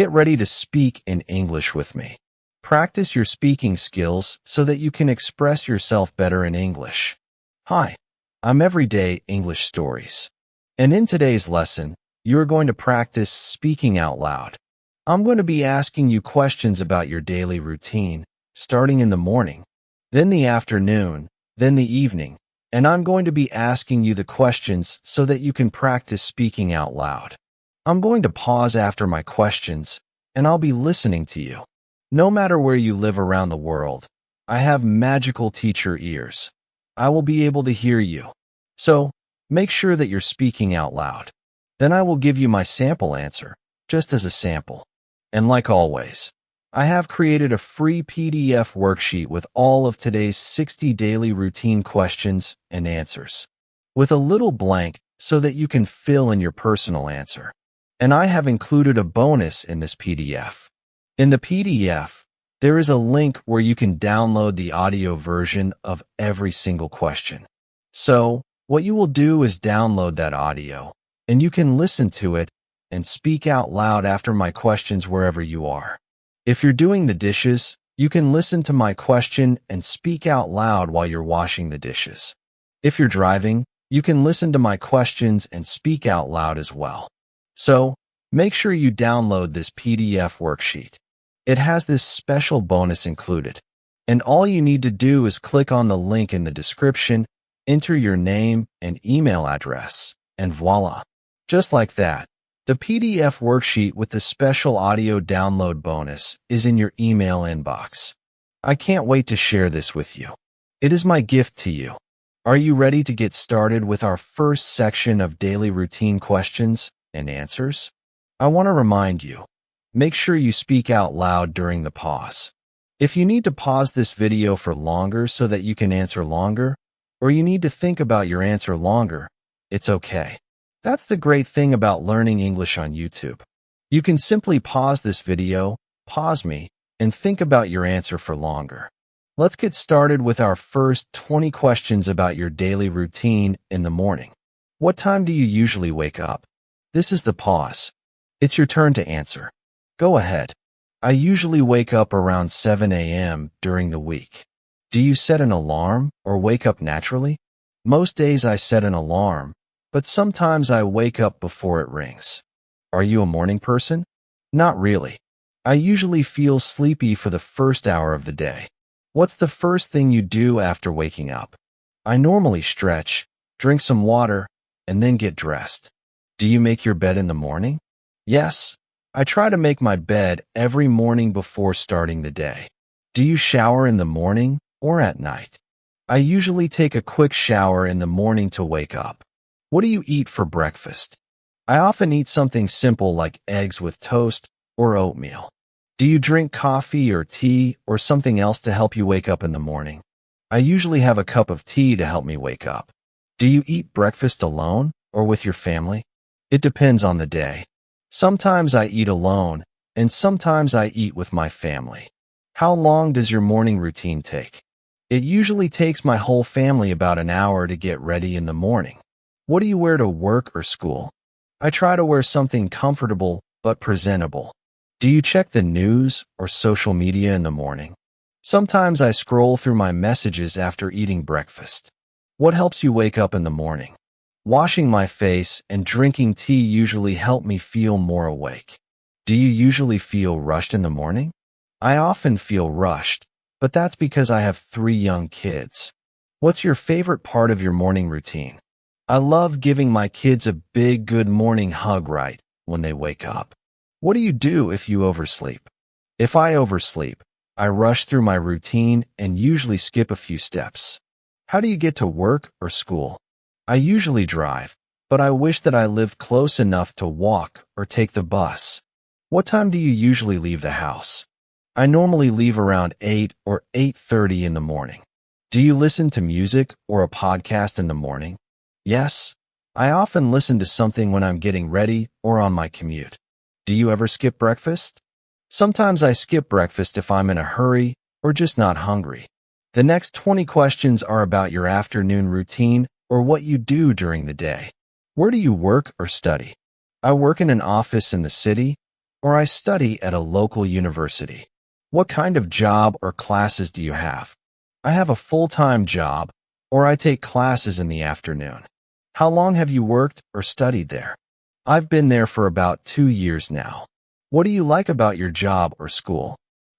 Get ready to speak in English with me. Practice your speaking skills so that you can express yourself better in English. Hi, I'm Everyday English Stories. And in today's lesson, you are going to practice speaking out loud. I'm going to be asking you questions about your daily routine, starting in the morning, then the afternoon, then the evening, and I'm going to be asking you the questions so that you can practice speaking out loud. I'm going to pause after my questions, and I'll be listening to you. No matter where you live around the world, I have magical teacher ears. I will be able to hear you. So, make sure that you're speaking out loud. Then I will give you my sample answer, just as a sample. And like always, I have created a free PDF worksheet with all of today's 60 daily routine questions and answers, with a little blank so that you can fill in your personal answer. And I have included a bonus in this PDF. In the PDF, there is a link where you can download the audio version of every single question. So, what you will do is download that audio, and you can listen to it and speak out loud after my questions wherever you are. If you're doing the dishes, you can listen to my question and speak out loud while you're washing the dishes. If you're driving, you can listen to my questions and speak out loud as well. So, make sure you download this PDF worksheet. It has this special bonus included, and all you need to do is click on the link in the description, enter your name and email address, and voila. Just like that, the PDF worksheet with the special audio download bonus is in your email inbox. I can't wait to share this with you. It is my gift to you. Are you ready to get started with our first section of daily routine questions and answers? I want to remind you, make sure you speak out loud during the pause. If you need to pause this video for longer so that you can answer longer, or you need to think about your answer longer, it's okay. That's the great thing about learning English on YouTube. You can simply pause this video, pause me, and think about your answer for longer. Let's get started with our first 20 questions about your daily routine in the morning. What time do you usually wake up? This is the pause. It's your turn to answer. Go ahead. I usually wake up around 7 a.m. during the week. Do you set an alarm or wake up naturally? Most days I set an alarm, but sometimes I wake up before it rings. Are you a morning person? Not really. I usually feel sleepy for the first hour of the day. What's the first thing you do after waking up? I normally stretch, drink some water, and then get dressed. Do you make your bed in the morning? Yes, I try to make my bed every morning before starting the day. Do you shower in the morning or at night? I usually take a quick shower in the morning to wake up. What do you eat for breakfast? I often eat something simple like eggs with toast or oatmeal. Do you drink coffee or tea or something else to help you wake up in the morning? I usually have a cup of tea to help me wake up. Do you eat breakfast alone or with your family? It depends on the day. Sometimes I eat alone, and sometimes I eat with my family. How long does your morning routine take? It usually takes my whole family about an hour to get ready in the morning. What do you wear to work or school? I try to wear something comfortable but presentable. Do you check the news or social media in the morning? Sometimes I scroll through my messages after eating breakfast. What helps you wake up in the morning? Washing my face and drinking tea usually help me feel more awake. Do you usually feel rushed in the morning? I often feel rushed, but that's because I have 3 young kids. What's your favorite part of your morning routine? I love giving my kids a big good morning hug right when they wake up. What do you do if you oversleep? If I oversleep, I rush through my routine and usually skip a few steps. How do you get to work or school? I usually drive, but I wish that I lived close enough to walk or take the bus. What time do you usually leave the house? I normally leave around 8 or 8:30 in the morning. Do you listen to music or a podcast in the morning? Yes, I often listen to something when I'm getting ready or on my commute. Do you ever skip breakfast? Sometimes I skip breakfast if I'm in a hurry or just not hungry. The next 20 questions are about your afternoon routine or what you do during the day. Where do you work or study? I work in an office in the city. or I study at a local university. What kind of job or classes do you have? I have a full-time job, or I take classes in the afternoon. How long have you worked or studied there? I've been there for about 2 years now. What do you like about your job or school?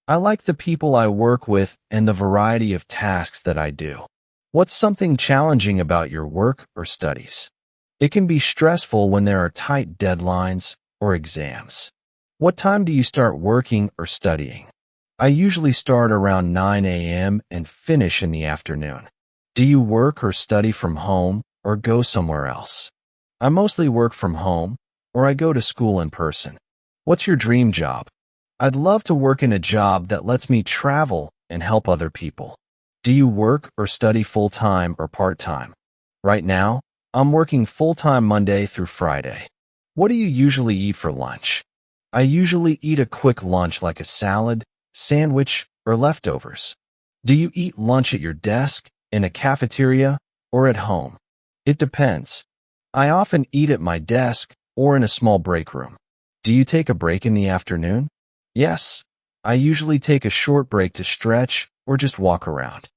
I like the people I work with and the variety of tasks that I do. What's something challenging about your work or studies? It can be stressful when there are tight deadlines or exams. What time do you start working or studying? I usually start around 9 a.m. and finish in the afternoon. Do you work or study from home or go somewhere else? I mostly work from home, or I go to school in person. What's your dream job? I'd love to work in a job that lets me travel and help other people. Do you work or study full-time or part-time? Right now, I'm working full-time Monday through Friday. What do you usually eat for lunch? I usually eat a quick lunch like a salad, sandwich, or leftovers. Do you eat lunch at your desk, in a cafeteria, or at home? It depends. I often eat at my desk or in a small break room. Do you take a break in the afternoon? Yes. I usually take a short break to stretch or just walk around.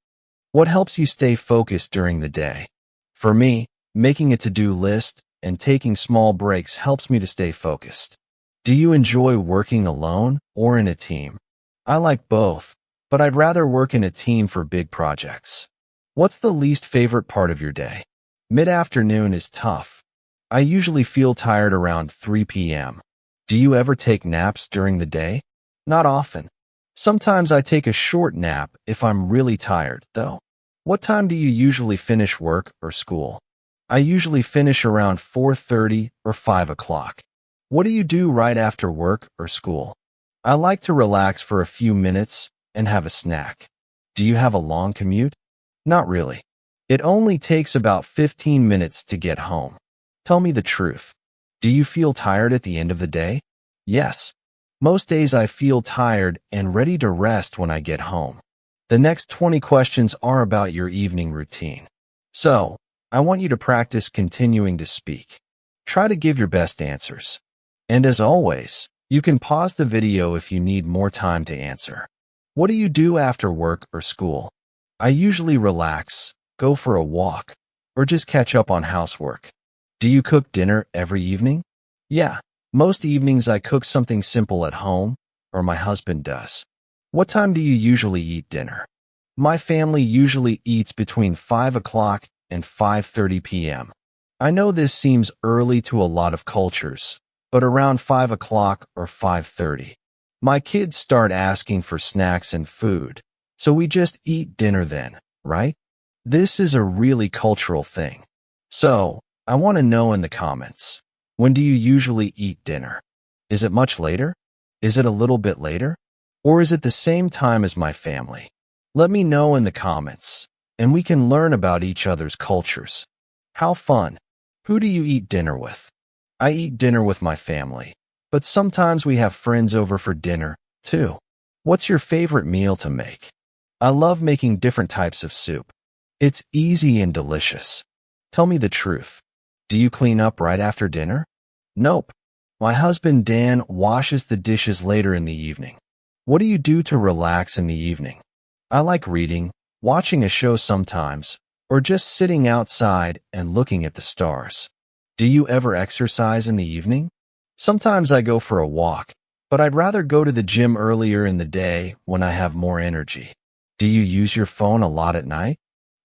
What helps you stay focused during the day? For me, making a to-do list and taking small breaks helps me to stay focused. Do you enjoy working alone or in a team? I like both, but I'd rather work in a team for big projects. What's the least favorite part of your day? Mid-afternoon is tough. I usually feel tired around 3 p.m. Do you ever take naps during the day? Not often. Sometimes I take a short nap if I'm really tired, though. What time do you usually finish work or school? I usually finish around 4:30 or 5 o'clock. What do you do right after work or school? I like to relax for a few minutes and have a snack. Do you have a long commute? Not really. It only takes about 15 minutes to get home. Tell me the truth. Do you feel tired at the end of the day? Yes. Most days I feel tired and ready to rest when I get home. The next 20 questions are about your evening routine. So, I want you to practice continuing to speak. Try to give your best answers. And as always, you can pause the video if you need more time to answer. What do you do after work or school? I usually relax, go for a walk, or just catch up on housework. Do you cook dinner every evening? Yeah, most evenings I cook something simple at home, or my husband does. What time do you usually eat dinner? My family usually eats between 5 o'clock and 5:30 p.m. I know this seems early to a lot of cultures, but around 5 o'clock or 5:30. My kids start asking for snacks and food, so we just eat dinner then, right? This is a really cultural thing. So, I want to know in the comments, when do you usually eat dinner? Is it much later? Is it a little bit later? Or is it the same time as my family? Let me know in the comments, and we can learn about each other's cultures. How fun! Who do you eat dinner with? I eat dinner with my family, but sometimes we have friends over for dinner, too. What's your favorite meal to make? I love making different types of soup. It's easy and delicious. Tell me the truth. Do you clean up right after dinner? Nope. My husband Dan washes the dishes later in the evening. What do you do to relax in the evening? I like reading, watching a show sometimes, or just sitting outside and looking at the stars. Do you ever exercise in the evening? Sometimes I go for a walk, but I'd rather go to the gym earlier in the day when I have more energy. Do you use your phone a lot at night?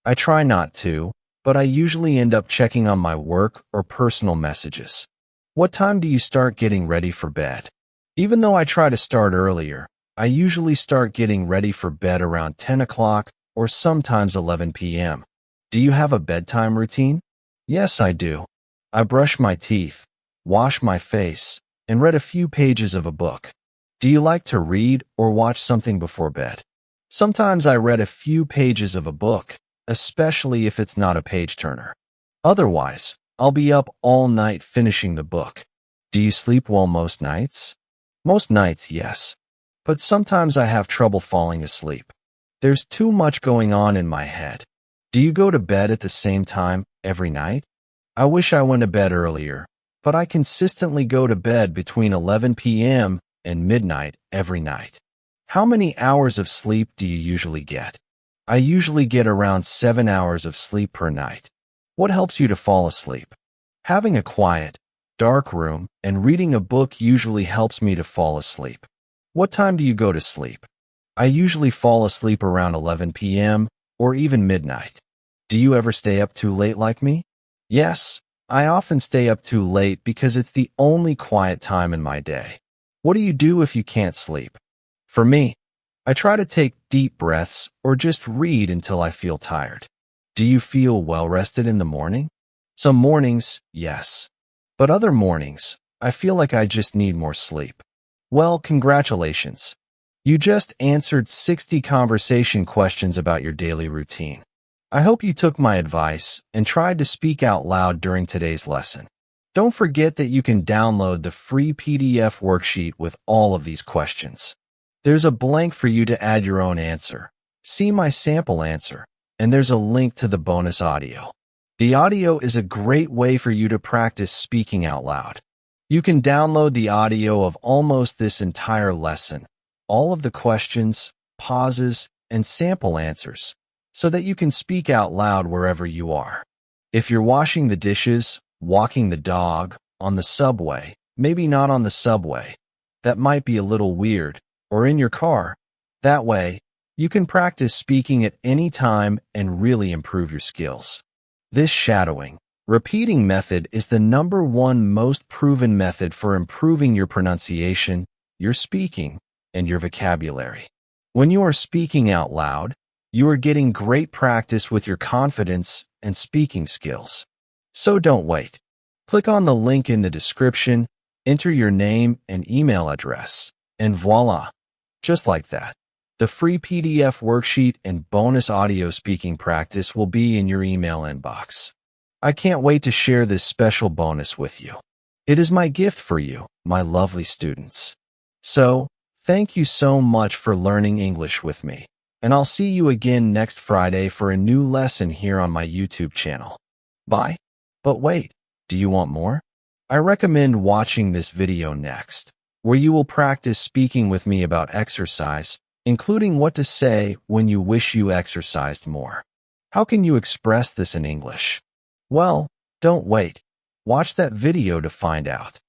I try not to, but I usually end up checking on my work or personal messages. What time do you start getting ready for bed? Even though I try to start earlier, I usually start getting ready for bed around 10 o'clock or sometimes 11 p.m. Do you have a bedtime routine? Yes, I do. I brush my teeth, wash my face, and read a few pages of a book. Do you like to read or watch something before bed? Sometimes I read a few pages of a book, especially if it's not a page-turner. Otherwise, I'll be up all night finishing the book. Do you sleep well most nights? Most nights, yes. But sometimes I have trouble falling asleep. There's too much going on in my head. Do you go to bed at the same time every night? I wish I went to bed earlier, but I consistently go to bed between 11 p.m. and midnight every night. How many hours of sleep do you usually get? I usually get around 7 hours of sleep per night. What helps you to fall asleep? Having a quiet, dark room and reading a book usually helps me to fall asleep. What time do you go to sleep? I usually fall asleep around 11 p.m. or even midnight. Do you ever stay up too late like me? Yes, I often stay up too late because it's the only quiet time in my day. What do you do if you can't sleep? For me, I try to take deep breaths or just read until I feel tired. Do you feel well rested in the morning? Some mornings, yes. But other mornings, I feel like I just need more sleep. Well, congratulations. You just answered 60 conversation questions about your daily routine. I hope you took my advice and tried to speak out loud during today's lesson. Don't forget that you can download the free PDF worksheet with all of these questions. There's a blank for you to add your own answer. See my sample answer, and there's a link to the bonus audio. The audio is a great way for you to practice speaking out loud. You can download the audio of almost this entire lesson, all of the questions, pauses, and sample answers, so that you can speak out loud wherever you are. If you're washing the dishes, walking the dog, on the subway, maybe not on the subway, that might be a little weird, or in your car, that way, you can practice speaking at any time and really improve your skills. This shadowing, repeating method is the #1 most proven method for improving your pronunciation, your speaking, and your vocabulary. When you are speaking out loud, you are getting great practice with your confidence and speaking skills. So don't wait. Click on the link in the description, enter your name and email address, and voila! Just like that. The free PDF worksheet and bonus audio speaking practice will be in your email inbox. I can't wait to share this special bonus with you. It is my gift for you, my lovely students. So, thank you so much for learning English with me, and I'll see you again next Friday for a new lesson here on my YouTube channel. Bye. But wait, do you want more? I recommend watching this video next, where you will practice speaking with me about exercise, including what to say when you wish you exercised more. How can you express this in English? Well, don't wait. Watch that video to find out.